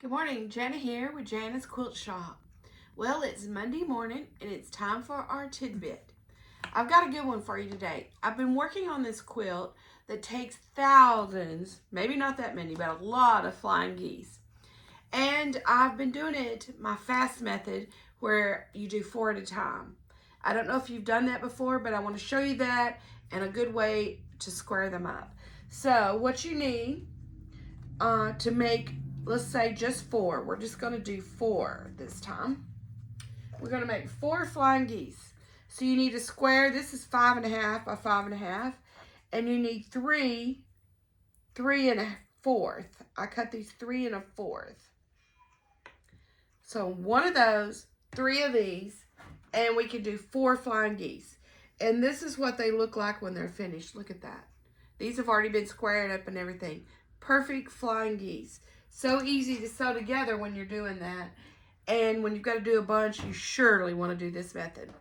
Good morning, Jana here with Jana's Quilt Shop. Well, it's Monday morning and it's time for our tidbit. I've got a good one for you today. I've been working on this quilt that takes thousands, maybe not that many, but a lot of flying geese. And I've been doing it my fast method where you do 4 at a time. I don't know if you've done that before, but I want to show you that and a good way to square them up. So what you need to make, let's say just 4. We're just going to do 4 this time. We're going to make 4 flying geese. So you need a square. This is 5.5 by 5.5. And you need 3 3.25. I cut these 3 1/4. So one of those, 3 of these, and we can do 4 flying geese. And this is what they look like when they're finished. Look at that. These have already been squared up and everything. Perfect flying geese. So easy to sew together when you're doing that. And when you've got to do a bunch, you surely want to do this method.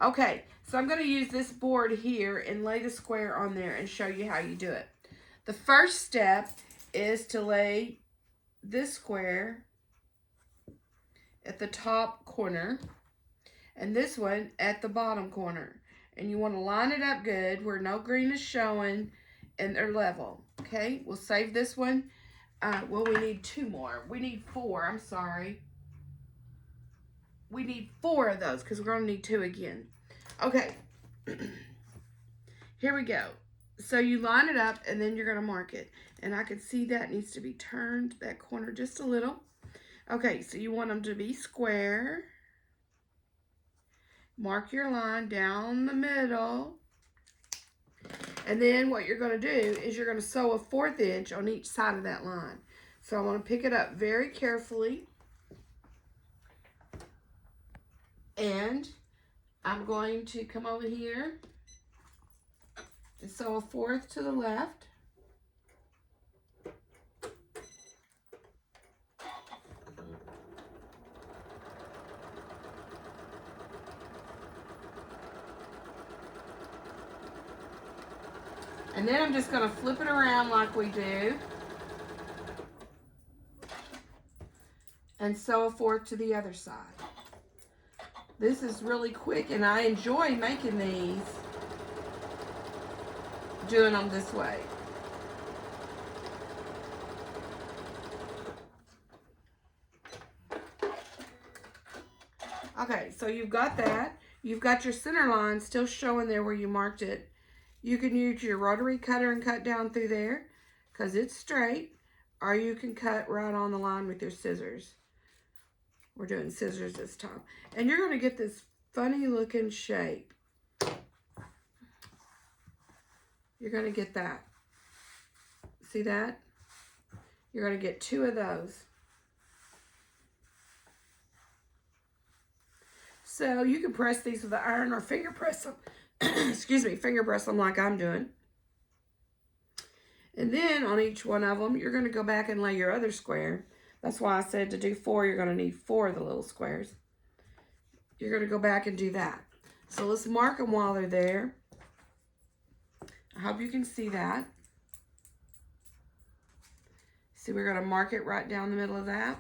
Okay, so I'm going to use this board here and lay the square on there and show you how you do it. The first step is to lay this square at the top corner and this one at the bottom corner. And you want to line it up good where no green is showing and they're level. Okay, we'll save this one. Well, we need 2 more. We need 4, I'm sorry. We need 4 of those because we're going to need 2 again. Okay, here we go. So you line it up and then you're going to mark it. And I can see that needs to be turned, that corner just a little. Okay, so you want them to be square. Mark your line down the middle. And then what you're going to do is you're going to sew a 1/4 inch on each side of that line. So I want to pick it up very carefully. And I'm going to come over here and sew a 1/4 to the left. And then I'm just going to flip it around like we do. And sew a 1/4 to the other side. This is really quick and I enjoy making these, doing them this way. Okay, so you've got that. You've got your center line still showing there where you marked it. You can use your rotary cutter and cut down through there because it's straight, or you can cut right on the line with your scissors. We're doing scissors this time. And you're going to get this funny looking shape. You're going to get that. See that? You're going to get 2 of those. So you can press these with an iron or finger press them. Excuse me, finger press them like I'm doing. And then on each one of them, you're going to go back and lay your other square. That's why I said to do 4, you're going to need 4 of the little squares. You're going to go back and do that. So let's mark them while they're there. I hope you can see that. See, we're going to mark it right down the middle of that.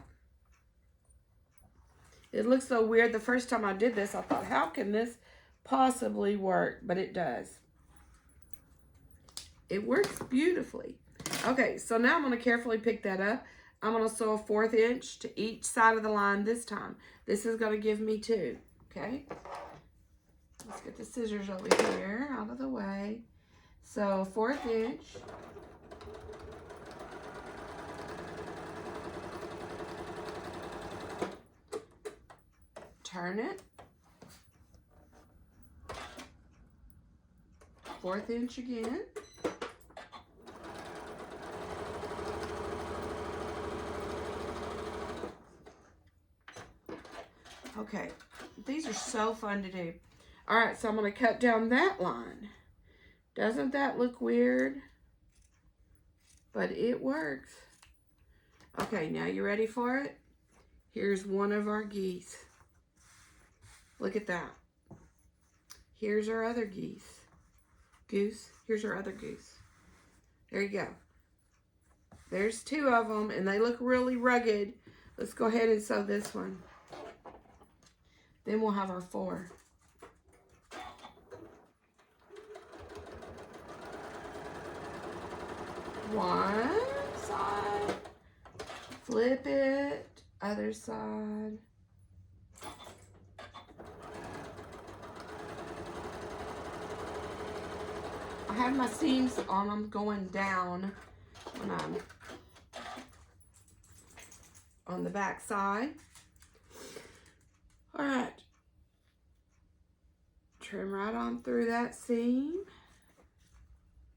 It looks so weird. The first time I did this, I thought, how can this possibly work? But it does. It works beautifully. Okay, so now I'm going to carefully pick that up. I'm going to sew a 1/4 inch to each side of the line this time. This is going to give me 2, okay? Let's get the scissors over here out of the way. So 1/4 inch. Turn it. 1/4 inch again. Okay, these are so fun to do. All right, so I'm going to cut down that line. Doesn't that look weird? But it works. Okay, now you ready for it? Here's one of our geese. Look at that. Here's our other geese. Goose. Here's our other goose. There you go. There's 2 of them, and they look really rugged Let's go ahead and sew this one. Then we'll have our 4. One side, flip it, other side. I have my seams on them going down when I'm on the back side. All right, trim right on through that seam.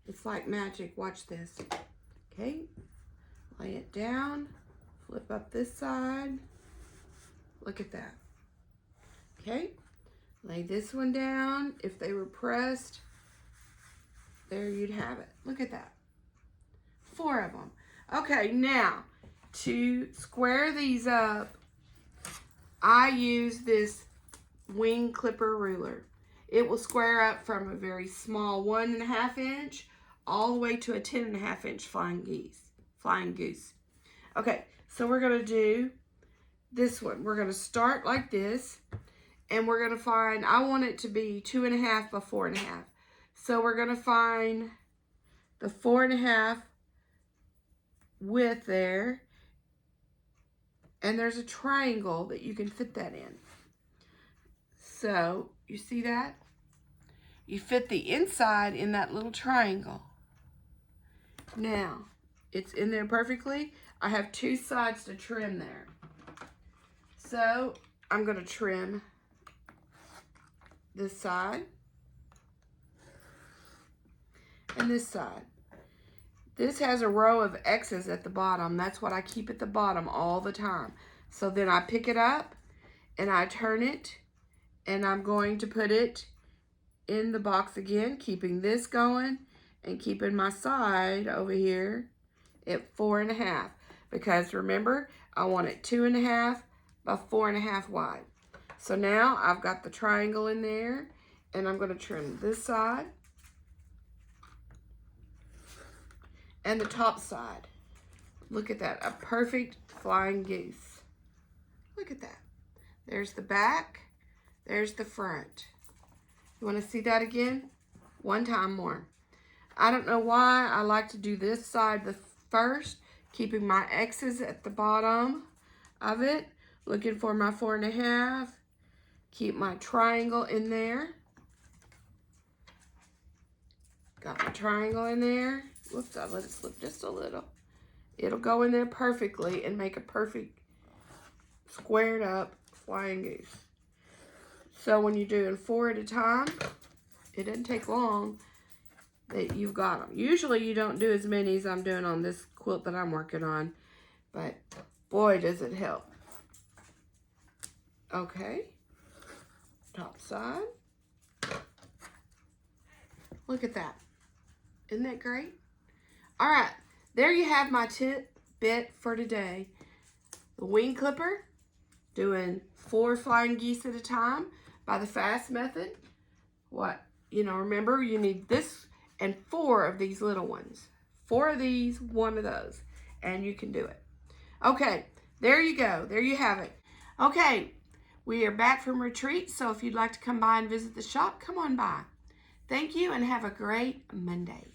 It's like magic, watch this. Okay, lay it down, flip up this side. Look at that. Okay, lay this one down. If they were pressed, there you'd have it. Look at that. 4 of them. Okay, now to square these up, I use this wing clipper ruler. It will square up from a very small 1.5 inch all the way to a 10.5 inch flying goose. Okay, so we're gonna do this one. We're gonna start like this, and we're gonna find, I want it to be 2.5 by 4.5. So we're gonna find the 4.5 width there, and there's a triangle that you can fit that in. So you see that? You fit the inside in that little triangle. Now, it's in there perfectly. I have 2 sides to trim there. So I'm gonna trim this side and this side. This has a row of X's at the bottom. That's what I keep at the bottom all the time. So then I pick it up and I turn it, and I'm going to put it in the box again, keeping this going and keeping my side over here at 4.5. Because remember, I want it 2.5 by 4.5 wide. So now I've got the triangle in there, and I'm going to trim this side and the top side. Look at that, a perfect flying goose. Look at that. There's the back, there's the front. You want to see that again? One time more. I don't know why I like to do this side the first, keeping my X's at the bottom of it, looking for my 4.5. Keep my triangle in there. Got my triangle in there. Whoops, I let it slip just a little. It'll go in there perfectly and make a perfect squared up flying goose. So when you're doing 4 at a time, it doesn't take long that you've got them. Usually you don't do as many as I'm doing on this quilt that I'm working on, but boy, does it help. Okay, top side. Look at that. Isn't that great? All right, there you have my tidbit for today. The wing clipper, doing 4 flying geese at a time by the fast method. Remember, you need this and 4 of these little ones. 4 of these, 1 of those, and you can do it. Okay, there you go. There you have it. Okay, we are back from retreat, so if you'd like to come by and visit the shop, come on by. Thank you, and have a great Monday.